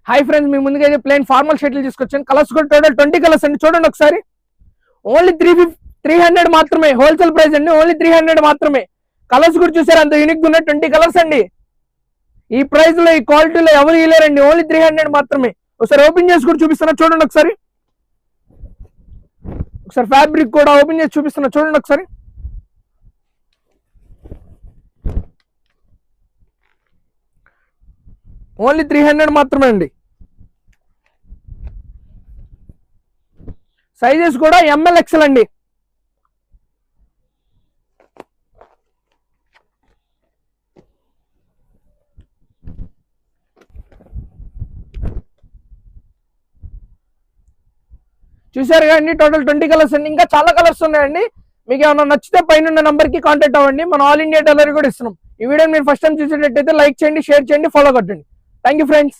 Hi friends, మీ ముందుగా అయితే plain formal షర్ట్లు తీసుకొచ్చాను. కలర్స్ కూడా టోటల్ 20 కలర్స్ అండి. చూడండి ఒకసారి. ఓన్లీ 300 మాత్రమే. హోల్సేల్ ప్రైస్ అండి. ఓన్లీ 300 మాత్రమే. కలర్స్ కూడా చూసారు అంత యూనిక్ ఉన్నాయి. 20 కలర్స్ అండి. ఈ ప్రైస్ లో, ఈ క్వాలిటీలో ఎవరు ఇవ్వలేరండి. ఓన్లీ 300 మాత్రమే. ఒకసారి ఓపెన్ చేసి కూడా చూపిస్తున్నా. చూడండి ఒకసారి. ఫ్యాబ్రిక్ కూడా ఓపెన్ చేసి చూపిస్తున్నా. చూడండి ఒకసారి. ఓన్లీ 300 మాత్రమే అండి. సైజెస్ కూడా ML XL అండి. చూసారు కదండి, టోటల్ 20 కలర్స్ అండి. ఇంకా చాలా కలర్స్ ఉన్నాయండి. మీకు ఏమైనా నచ్చితే పైన నంబర్ కి కాంటాక్ట్ అవ్వండి. మనం ఆల్ ఇండియా డెలివరీ కూడా ఇస్తున్నాం. ఈ వీడియో మీరు ఫస్ట్ టైం చూసేటట్టయితే లైక్ చేయండి, షేర్ చేయండి, ఫాలో కొట్టండి. Thank you friends.